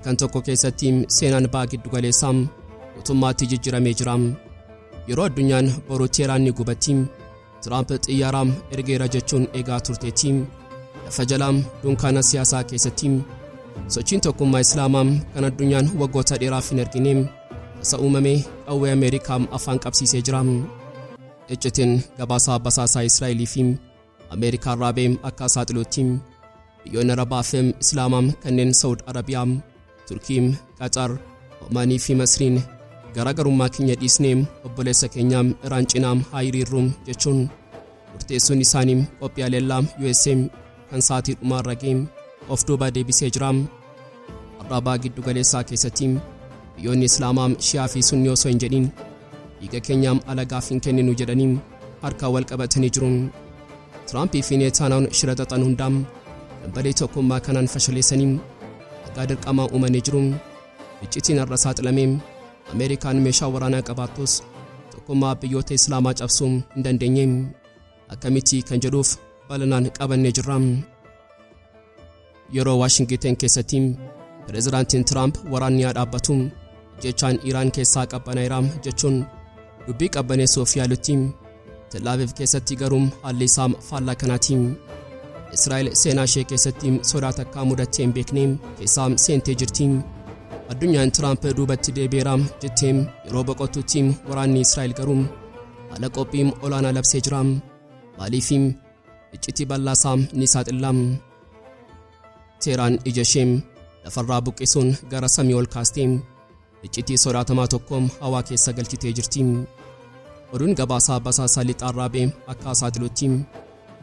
halkan tokko keessatti seenaan Baha Giddu-galeessaa guutummaatti jijjiiramee jira. Yeroo addunyaan boruu Iraaniin gubatti Tiraamp xiyyaara ergeera jechuun eegaa turteetti. Lafa jalaan dunkaana siyaasaa keessatti sochiin tokkummaa Islaamaa kan addunyaan waggoota dheeraaf hin argine tasa uumamee qawwee Ameerikaa afaan qabsiisee jira. Iccitiin gabaasaa basaasaa Israa'elii fi Ameerikaa Dhaabe akka saaxiluutti biyyoonni Arabaa fi Islaamaa kanneen Saudi Arabiyaa, Turkii, Qatar, Omaanii fi Masriin garaagarummaa keenya dhiisnee obboleessa keenya Iraan cinaa haa hiriirru jechuun murteessuun isaanii qophii haleellaa USA kan sa'aatii dhumaarra ga'e of duuba deebisee jira. Har'a Baha Giddu-galeessaa keessatti biyyoonni Islaamaa Shi'aa fi Sunnii osoo hin jedhin dhiiga keenyaaf alagaaf hin kenninu jedhanii harka wal qabatanii jiru. Tiraamp fi Netanyahuun shira xaxan hundaa dambalii tokkummaa kanaan fashaleessanii dhagaa dirqamaa uumanii jiru. Iccitiin har'a saaxilamee Ameerikaan meeshaa waraanaa qabaattus tokkummaa biyyoota Islaamaa cabsuu hin dandeenye. Akkamitti kan jedhuuf bal'inaan qabannee jirra. Yeroo Waashingten keessatti pireezidaantiin Tiraamp waraanni haa dhaabbatu jechaan Iraan keessaa qabbanaa'eera jechuun dubbii qabbaneessuuf yaalutti, Tel Aviv keessatti garuu haalli isaa faallaa kanaati. Israa'el seenaa ishee keessatti sodaa takkaa mudattee hin beekne keessaa seentee jirti. Addunyaan Tiraamp duubatti deebi'eera jettee yeroo boqottutti waraanni Israa'el garuu haala qophii olaanaa labsee jira. Maaliif iccitii bal'aasaa ni saaxila. Teeraan ija ishee lafarraa buqqisuun gara samii ol kaastee iccitii sodaatamaa tokko hawaa keessa galchitee jirti. Oduun gabaasaa basaasaa lixaa Dhaabe akka saaxilutti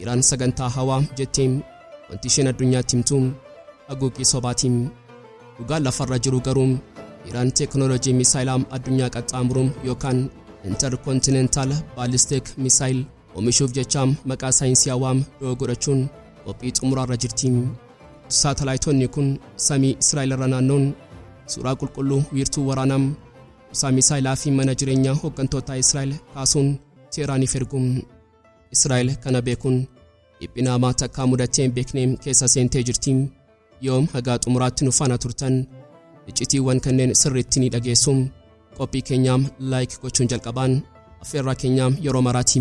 Iraan sagantaa hawaa jettee wanti isheen addunyaatti himtu haguuggii sobaati. Dhugaan lafarra jiru garuu Iraan teeknooloojii Misaa'ela Addunyaa-Qaxxaamuru yookaan Intercontinental Ballistic Missile oomishuuf jecha maqaa Saayinsii Hawaa godhachuun qophii xumuraarra jirti. Saatalaayitoonni kun samii Israa'el irra naannoon suuraa qulqulluu wiirtuu waraanaa kuusaa Misaa'elaa fi mana jireenyaa hooggantoota Israa'el kaasuun Teeraaniif ergu. Israa'el kana beekuun dhiphina hamaa takkaa mudattee hin beekne keessa seentee jirti. Yoom haga xumuraatti nu faana turtan iccitiiwwan kanneen sirriitti ni dhageessu. Qophii keenyaam laayik gochuun jalqabaan affeerraa keenyaam yeroo maraati.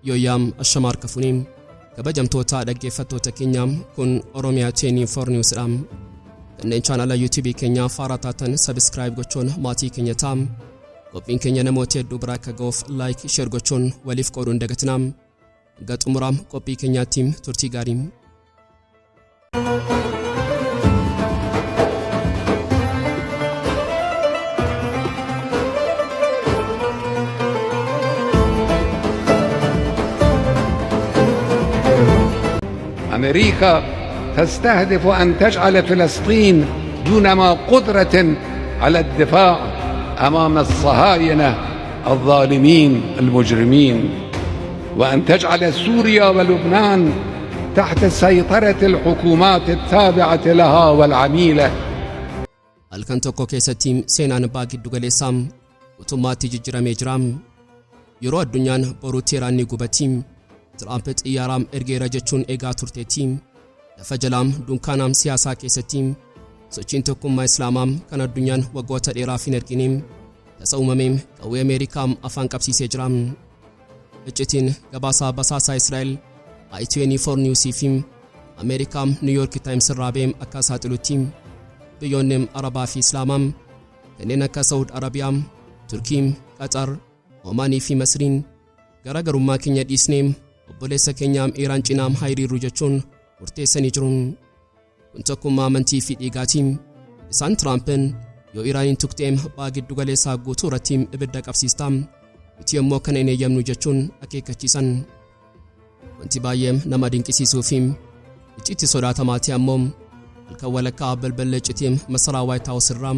Yooyaam ashamaar kafuuni kabajamtoota dhaggeeffattoota keenyaam kun Oromiyaa 24 Newsdha. Kanneen chaanala YouTube keenyaa Haaraa taatan subscribe gochuun maatii keenya ta'aa. Qophiin keenya namoota hedduu bira akka ga'uuf laayik share gochuun waliif qooduu hin dagatinaa. Haga xumuraam qophii keenyaatti turtii gaarii. أمريكا تستهدف أن تجعل فلسطين دون ما قدرة على الدفاع أمام الصهاينة الظالمين المجرمين، وأن تجعل سوريا ولبنان تحت سيطرة الحكومات التابعة لها والعميلة. halkan tokko keessatti seenaan Baha Giddu-galeessaa guutummaatti jijjiiramee jira. Yeroo addunyaan boruu Iraaniin gubatti Tiraamp xiyyaara ergeera jechuun eegaa turteetti. Lafa jalaan dunkaana siyaasaa keessatti sochiin tokkummaa Islaamaa kan addunyaan waggoota dheeraaf hin argine tasa uumamee qawwee Ameerikaa afaan qabsiisee jira. Iccitiin gabaasaa basaasaa Israa'el I24 News fi Ameerikaa New York Times Dhaabe akka saaxilutti biyyoonni Arabaa fi Islaamaa kanneen akka Saudi Arabiyaa, Turkii, Qatar, Omaanii fi Masriin garaagarummaa keenya dhiisnee obboleessa keenya Iraan cinaa haa hiriirru jechuun murteessanii jiru. Kun tokkummaa amantii fi dhiigaati. Isaan Tiraampiin yoo Iraaniin tuqxee Baha Giddu-galeessaa guutuu irratti ibidda qabsiista nuti immoo kana hin eeyyamnu jechuun akeekkachiisan. Wanti baay'ee nama dinqisiisuu fi iccitii sodaatamaati ammoo halkan walakkaa balballee iccitii masaraa White House irraa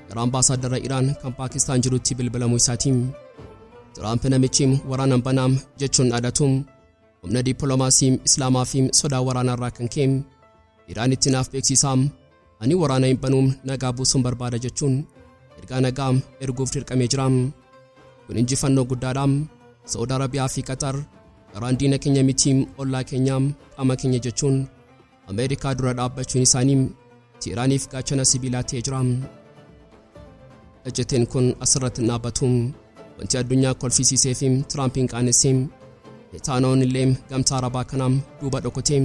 gara ambaasaaddara Iraan kan Paakistaan jirutti bilbilamuu isaati. Tiraamp namichi waraanaan banaam jechuun dhaadatuun humna dippiloomaasii Islaamaa fi sodaa waraanarraa kan ka'e Iraanitti naaf beeksisaa ani waraana hin banuun nagaa buusuun barbaada jechuun ergaa nagaa erguuf dirqamee jira. Kun injifannoo guddaadha. Saudi Arabiyaa fi Qatar garaan diina keenya miti ollaa keenya qaama keenya jechuun Ameerikaa dura dhaabbachuun isaanii Iraaniif gaachana sibiilaa ta'ee jira. Iccitiin kun asirratti dhaabbatu wanti addunyaa kolfisiisee fi Tiraampiin qaanessee Netanyahuun illee gamtaa Arabaa kanaaf duuba dhokatee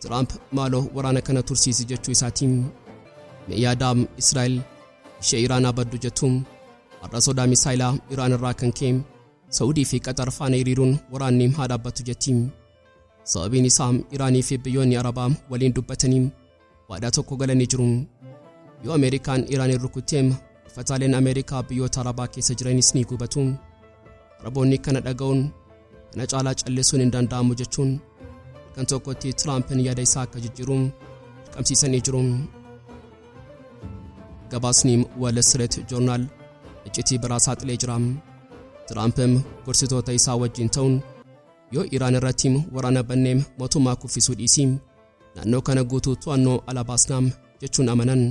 Tiraamp maaloo waraana kana tursiisi jechuu isaatiin yaadaam Israa'el ishee Iraan abaddu jettu har'a sodaa Misaa'ela Iraan irraa kan ka'e Saawudii fi Qatar faana hiriiruun waraanni haa dhaabbattu jetti. Sababiin isaa Iraanii fi biyyoonni Arabaa waliin dubbatanii waadaa tokko galanii jiru. Yoo Ameerikaan Iraanin rukutteem fataaleen Ameerikaa biyyoota Arabaa keessa jiranis ni gubatu. Araboonni kana dhaga'uun kana caalaa callisuun hin danda'amu jechuun kan tokkotti Tiraampiin yaada isaa akka jijjiiru dirqamsiisanii jiru. Gabaasni Wall Street Journal iccitii biraa saaxilee jira. Tiraampiin gorsitoota isaa wajjin ta'uun yoo Iraan irratti waraana banneem mootummaa kuffisuu dhiisii naannoo kana guutuu to'annoo ala baasnaam jechuun amanan.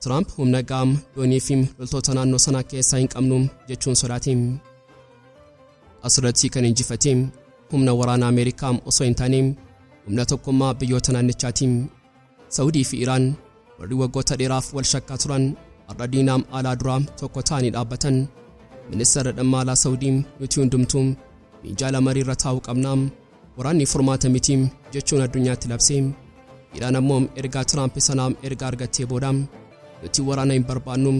Tiraamp humna gaam doonii fi loltoota naannoo sana keessaa hin qabnu jechuun sodaate. Asirratti kan injifate humna waraana Ameerikaa osoo hin taane humna tokkummaa biyyoota naannichaati. Saawudii fi Iraan warri waggoota dheeraaf wal shakkaa turan har'a diinaam alaa duraa tokko ta'anii dhaabbatan. Ministeera dhimma alaa Saawudii nuti hundumtuu minjaala marii irra taa'uu qabna waraanni furmaata miti jechuun addunyaatti labse. Iraan ammoo ergaa Tiraamp sanaam ergaa argattee booda nuti waraana hin barbaannu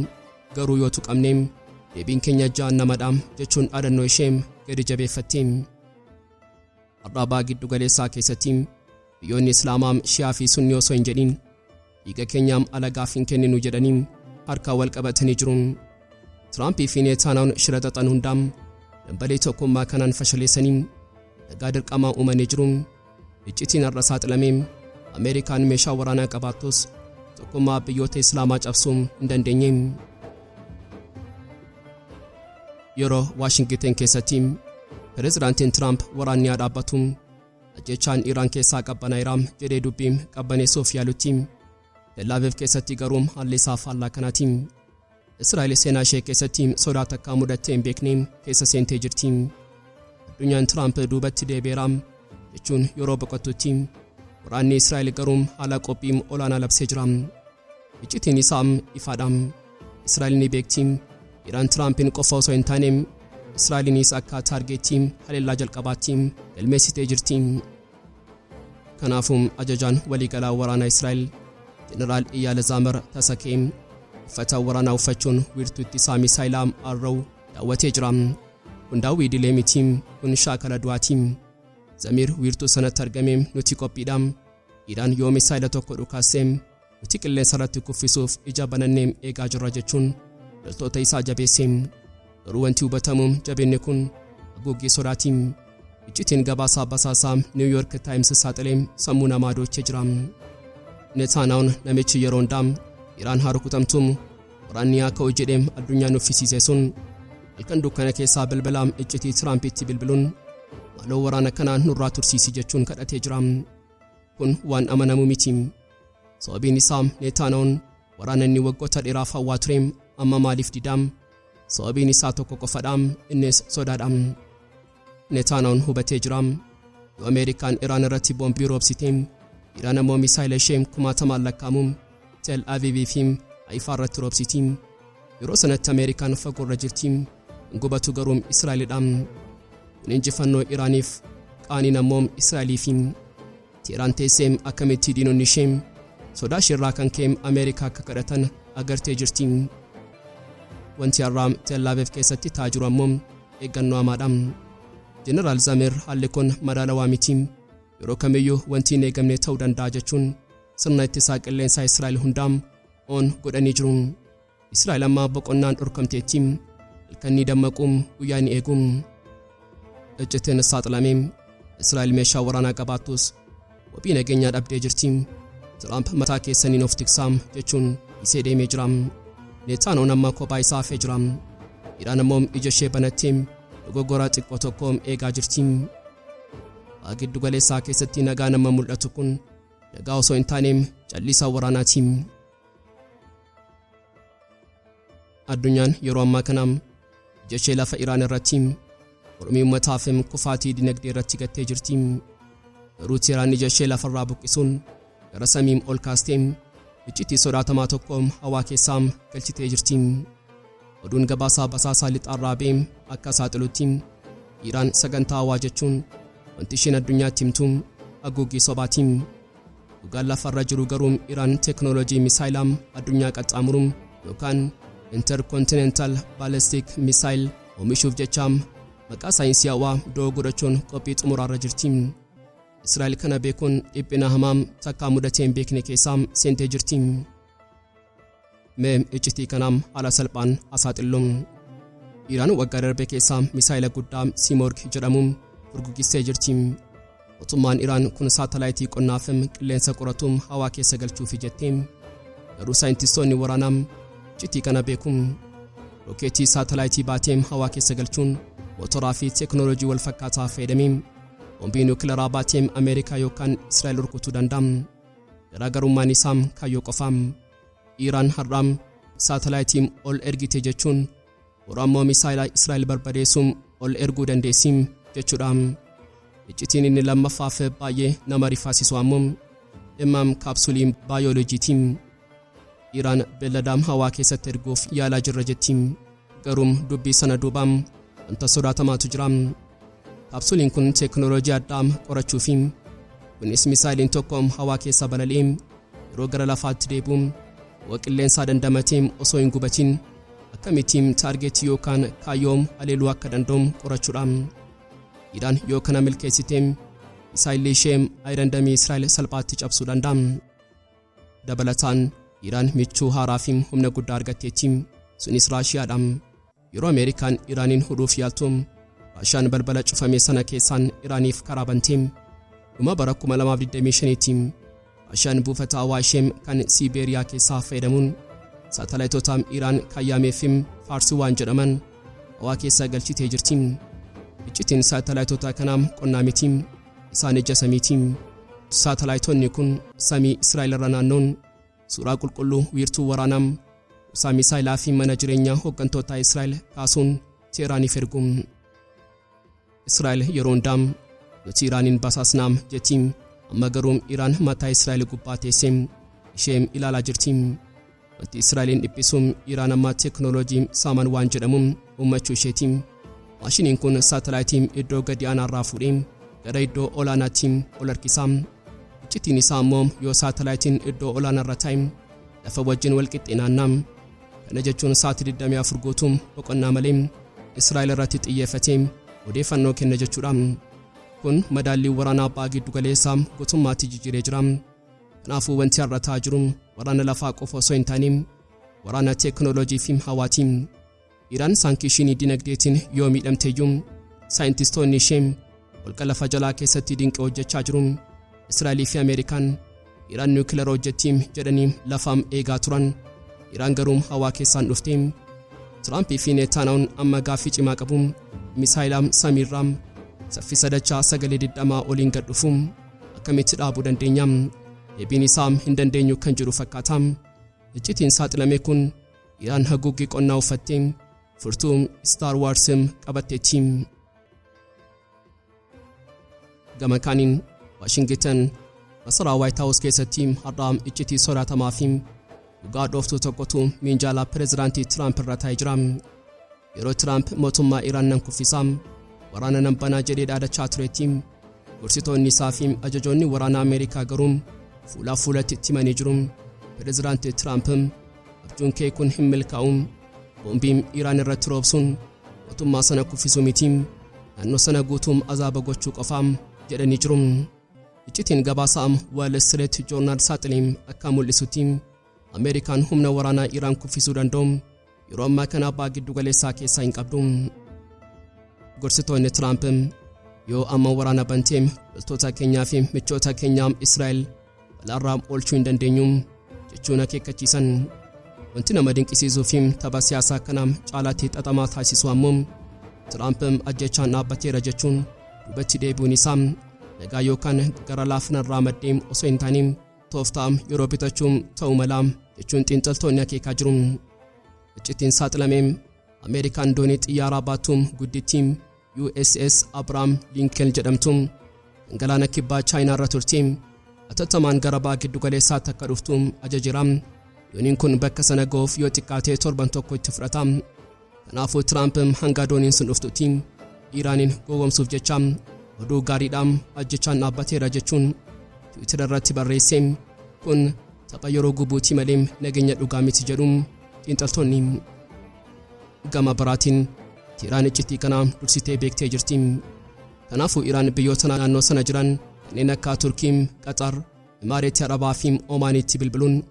garuu yoo tuqamne deebiin keenya jahannamadha jechuun dhaadannoo ishee gadi jabeeffatte. Har'a Baha Giddu-galeessaa keessatti biyyoonni Islaamaa Shi'aa fi Sunnii osoo hin jedhin dhiiga keenyaam alagaaf hin kenninu jedhanii harka wal qabatanii jiru. Tiraamp fi Netanyahuun shira xaxan hundaam dambalee tokkummaa kanaan fashaleessanii nagaa dirqamaa uumanii jiru. Iccitiin har'a saaxilamee Ameerikaan meeshaa waraanaa qabaattus tokkummaa biyyoota Islaamaa cabsuu hin dandeenye. Yeroo Waashingten keessatti Pireezidaantiin Tiraamp waraanni haa dhaabbatu ajjechaan Iraan keessaa qabbanaa'eera jedhee dubbii qabbaneessuuf yaalutti Dhaabe keessatti garuu haalli isaa faallaa kanaati. Israa'el seenaa ishee keessatti sodaa takkaa mudattee hin beekne keessa seentee jirti. Addunyaan Tiraamp duubatti deebi'eera jechuun yeroo boqottutti waraanni Israa'el garuu haala qophii olaanaa labsee jira. Iccitiin isaa ifaadha. Israa'el ni beekti Iraan Tiraampiin qofa osoo hin taane Israa'eliinis akka taargeetii haleellaa jalqabaatti galmeessitee jirti. Kanaafuu ajajaan waliigalaa waraanaa Israa'el Jeneraal Iyyaala Zaamar Tasakee uffata waraanaa uffachuun wiirtuutti isaa Misaa'ela Arra'u daawwatee jira. Kun daawwii idilee miti, kun shaakala du'aati. Zamiir wiirtuu sanatti argame nuti qophiidha. Iraan yoo Misaa'ela tokko dhukaasee nuti qilleensa irratti kuffisuuf ija banannee eegaa jirra jechuun loltoota isaa jabeesse. Garuu wanti hubatamu jabeenni kun haguuggii sodaati. Iccitiin gabaasaa basaasaa New York Times saaxilee sammuu namaa doochee jira. Netanyahuun namichi yeroo hundaa Iraan haa rukutamtu waraanni akka hojjedhe addunyaan uffisiise sun halkan dukkana keessaa bilbilaan iccitii Tiraampitti bilbiluun maaloo waraana kanaan nurraa tursiisi jechuun kadhatee jira. Kun waan amanamu miti. Sababiin isaa Netanyahuun waraana inni waggoota dheeraaf hawwaa ture amma maaliif didaam? Sababiin isaa tokko qofadha, innis sodaadha. Netanyahuun hubatee jira yoo Ameerikaan Iraan irratti boombii roobsite Iraan ammoo Misaa'ela ishee 1000 lakkaa'amu Tel Aviv fi Haifaa irratti roobsiti. Yeroo sanatti Ameerikaan fagoorra jirti, gubatu garuu Israa'elidha. Kun injifannoo Iraaniif qaaniin ammoo Israa'eliif. Tiraan teessee akkamitti diinonni ishee sodaa ishirraa kan ka'e Ameerikaa akka kadhatan agartee jirti. Wanti har'a Tel Aviv keessatti ta'aa jiru ammoo eeggannoo hamaadha. Jeneraal Zaamir haalli kun madaalawaa miti. Yeroo kamiyyuu wanti hin eegamne ta'uu danda'a jechuun sirna ittisaa qilleensaa Israa'el hundaam on godhanii jiru. Israa'el amma boqonnaan dhorkamteetti halkan ni dammaqu guyyaa ni eegu. Iccitiin saaxilamee Israa'el meeshaa waraanaa qabaattus wabii nageenyaa dhabdee jirti. Tiraamp mataa keessaniin of tiksaam jechuun isee deemee jira. Netanyahuun amma kophaa isaa hafee jira. Iraan ammoo ija ishee banattee dogoggora xiqqoo tokko eegaa jirti. Baha Giddu-galeessaa keessatti nagaa nama mul'atu kun nagaa osoo hin taane callisaa waraanaati. Addunyaan yeroo ammaa kana ija ishee lafa Iraan irratti mormii uummataa fi kufaatii dinagdee irratti gattee jirti. Garuu Iraan ija ishee lafarraa buqqisuun gara samiim ol kaasteen iccitii sodaatamaa tokko hawaa keessaa galchitee jirti. Oduun gabaasaa basaasaa lixaarraa ba'e akka saaxilutti Iraan sagantaa hawaa jechuun wanti isheen addunyaatti himtu haguuggii sobaati. Dhugaan lafarra jiru garuu Iraan teknoolojii Misaa'ela Addunyaa-Qaxxaamuru yookaan Intercontinental Ballistic Missile oomishuuf jecha maqaa saayinsii hawaa doo godhachuun qophii xumuraarra jirti. Israa'el kana beekuun dhiphina hamaa takkaa mudatee hin beekne keessaa seentee jirti. Mee iccitii kanaa haala salphaan asaaxilluun Iraan waggaa darbe keessaa misaa'ila guddaa Simorg jedhamuun furguggistee jirti. Mootummaan Iraan kun saatalaayitii qonnaaf qilleensa qoratu hawaa keessa galchuuf jettee garuu saayintistoonni waraanaa iccitii kana beekuun rookeetii saatalaayitii baatee hawaa keessa galchuun mootoraa fi teknoolojii wal fakkaataa fayyadamee bombii nuukileeraa baatee Ameerikaa yookaan Israa'el rukutuu danda'a. Garaagarummaan isaa kaayyoo qofa. Iraan har'a saatalaayitii ol ergite jechuun waraanmoo misaa'ila Israa'el barbadeessuun ol erguu dandeessi jechuudha. Iccitiin inni lammaffaaf baay'ee nama rifaasisu ammoo dhimma kaapsuulii baayolojiiti. Iraan beellada hawaa keessatti erguuf yaalaa jirra jetti. Garuu dubbii sana duuba wanta sodaatamaatu jira. Kaapsuuliin kun teknoolojii addaa qorachuuf kunis misaa'iliin tokko hawaa keessa balali'ee yeroo gara lafaatti deebi'u qilleensa dandamatee osoo hin gubatin akkamitti taargeetii yookaan kaayyoo haleeluu akka danda'u qorachuudha. Iraan yoo kana milkeessite misaa'illi ishee ayirandamii Israa'el salphaatti cabsuu danda'a. Dabalataan Iraan michuu haaraa fi humna guddaa argatteetti. Sunis Raashiyaadha. Yeroo Ameerikaan Iraaniin hudhuuf yaaltu Raashiyaan balbala cufamee sana keessaan Iraaniif karaa bante. Dhuma bara 2025tti Raashiyaan buufata hawaa ishee kan Sibeeriyaa keessaa fayyadamuun saatalaayitoota Iraan kaayyaamee fi Faarsii waan jedhaman hawaa keessa galchitee jirti. Iccitiin saatalaayitoota kanaa qonnaa miti, isaan ija samiiti. Saatalaayitoonni kun samii Israa'el irra naannoon suuraa qulqulluu wiirtuu waraanaa kuusaa misaa'ilaa fi mana jireenyaa hooggantoota Israa'el kaasuun Teeraaniif ergu. Israa'el yeroo hundaa nuti Iraaniin basaasnaa jetti. Amma garuu Iraan mataa Israa'el gubbaa teessee ishee ilaalaa jirti. Wanti Israa'eliin dhiphisuun Iraan amma teknoolojii saaman waan jedhamuun uummachuu isheeti. Maashiniin kun saatalaayitii iddoo gadi aanaarraa fuudhee gara iddoo olaanaatti ol harkisa. Iccitiin isaa ammoo yoo saatalaayitiin iddoo olaanaarra taa'e lafa wajjin wal qixxee naanna'a. Kana jechuun sa'aatii 24 guutuu boqonnaa malee Israa'el irratti xiyyeeffatee odeeffannoo kenna jechuudha. Kun madaallii waraanaa Baha Giddu-galeessaa guutummaatti jijjiiree jira. Kanaafuu wanti har'a ta'aa jiru waraana lafaa qofa osoo hin taane waraana teknoolojii fi hawaati. Iraan saankshinii dinagdeetiin yoo miidhamteeyyuu saayintistoonni ishee holqa lafa jalaa keessatti dinqii hojjechaa jiru. Israa'elii fi Ameerikaan Iraan nuukileera hojjetti jedhanii lafaam eegaa turan. Iraan garuu hawaa keessaan dhufte. Tiraamp fi Netanyahuun amma gaaffii cimaa qabu. Misaa'ila samiirraa saffisa dachaa 920 oliin gad dhufu akkamitti dhaabuu dandeenya? Deebiin isaa hin dandeenyu kan jedhu fakkaata. Iccitiin saaxilame kun Iraan haguuggii qonnaa uffattee furtuu Star Wars qabatteetti. Gama kaaniin Washington masaraa White House keessatti har'a iccitii sodaatamaa fi dhugaa dhooftuu tokkotu minjaala pireezidaantii Tiraamp irra taa'ee jira. Yeroo Tiraamp mootummaa Iraan nan kuffisaa waraana nan banaa jedhee dhaadachaa turetti gorsitoonni isaa fi ajajoonni waraanaa Ameerikaa garuu fuula fuulatti timanii jiru. Pireezidaantii Tiraamp abjuun kee kun hin milkaa'u, boombiin Iraan irratti roobsuun mootummaa sana kuffisuu miti, naannoo sana guutuum azaaba gochuu qofaam jedhanii jiru. Iccitiin gabaasaa Wall Street Journal saaxileen akka mul'isutti Ameerikaan humna waraanaa Iraan kuffisuu danda'u yeroo ammaa kana Baha Giddu-galeessaa keessaa hin qabdu. Gorsitoonni Tiraamp yoo amma waraana bantee loltoota keenyaa fi michoota keenyaa Israa'el balaarraa oolchuu hin dandeenyu jechuun akeekkachiisan. Wanti nama dinqisiisuu fi tapha siyaasaa kana caalaatti xaxamaa taasisu ammoo Tiraamp ajjechaan dhaabbateera jechuun duubatti deebi'uun isaa nagaa yookaan gara laafinarraa maddee osoo hin taane tooftaa yeroo bitachuun ta'uu mala jechuun xiinxaltoonni akeekaa jiru. Iccitiin saaxilamee Ameerikaan doonii xiyyaaraa baattuu guddittii USS Abraham Lincoln jedhamtu galaana kibbaa Chaayinaa irra turte atattamaan gara Baha Giddu-galeessaatti akka dhuftu ajajira. Dooniin kun bakka sana ga'uuf yoo xiqqaatee torban tokko itti fudhata. Kanaafuu Tiraamp hanga dooniin sun dhuftutti Iraaniin gowwoomsuuf jecha oduu gaariidhaan ajjechaan dhaabbateera jechuun Tiwiitara irratti barreesse. Kun tapha yeroo gubuutii malee nageenya dhugaa miti jedhu xiinxaltoonni. Gama biraatiin Iraan iccitii kana dursitee beektee jirti. Kanaafuu Iraan biyyoota naannoo sana jiran kanneen akka Turkii, Qatar, Imaaratii Arabaa fi Omaanitti bilbiluun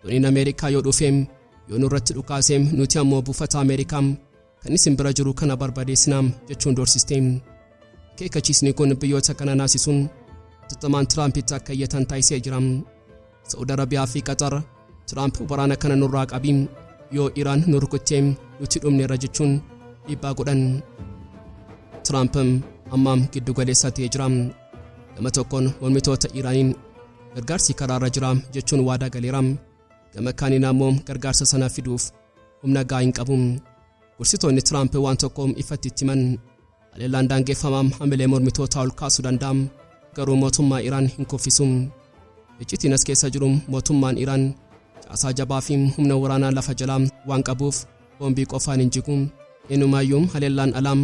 dooniin Ameerikaa yoo dhufe yoo nurratti dhukaase nuti ammoo buufata Ameerikaa kan isin bira jiru kana barbadeessina jechuun doorsiste. Akeekkachiisni kun biyyoota kana naasisuun atattamaan Tiraampitti akka iyyatan taasisee jira. Saudi Arabiyaa fi Qatar Tiraamp waraana kana nurraa qabi yoo Iraan nu rukuttee nuti dhumneerra jechuun dhiibbaa godhan. Tiraamp amma giddu-galeessaatti jira. Gama tokkoon mormitoota Iraaniin gargaarsi karaarra jira jechuun waadaa galeera. Gama kaaniin ammoo gargaarsa sana fiduuf humna gahaa hin qabu. Gorsitoonni Tiraamp waan tokko ifatti itti himan haleellaan daangeffamaa hamilee mormitoota ol kaasuu danda'a. Garuu mootummaa Iraan hin kuffisu. Iccitiin as keessa jiru mootummaan Iraan caasaa jabaa fi humna waraanaa lafa jalaa waan qabuuf boombii qofaan hin jigu. Eenyumaayyuu haleellaan alaam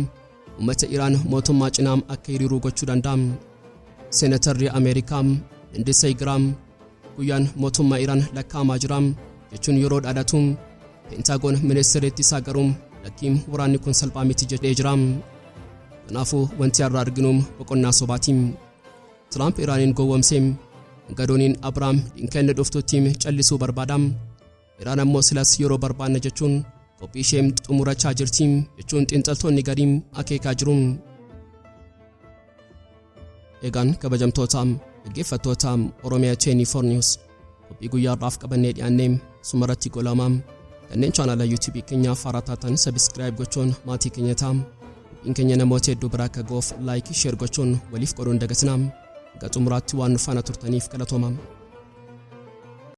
uummata Iraan mootummaa cinaa akka hiriiruu gochuu danda'a. Seenatarri Ameerikaa Lindsey Graham guyyaan mootummaa Iraan lakkaamaa jira jechuun yeroo dhaadatu Pentagon ministeeritti isaa garuu lakkiin waraanni kun salphaa miti jedhee jira. Kanaafuu wanti har'a arginu boqonnaa sobaati. Tiraamp Iraaniin gowwoomsee gadooniin Abrahaam dinkeenya dhuftutti callisuu barbaada. Iraan ammoo silas yeroo barbaanna jechuun qophii ishee xumurachaa jirti jechuun xiinxaltoonni gariin akeekaa jiru. Egaan kabajamtoota dhaggeeffattoota Oromiyaa 24 News qophii guyyaadhaaf qabannee dhiyaannee sumarratti golamaa kanneen chaanala YouTube keenyaaf haaraa taatan subscribe gochuun maatii keenya ta'aa. Qophiin keenya namoota hedduu bira akka ga'uuf like share gochuun waliif qooduun dagatinaa. Xumuraatti waan nu faana turtaniif galatoomaa.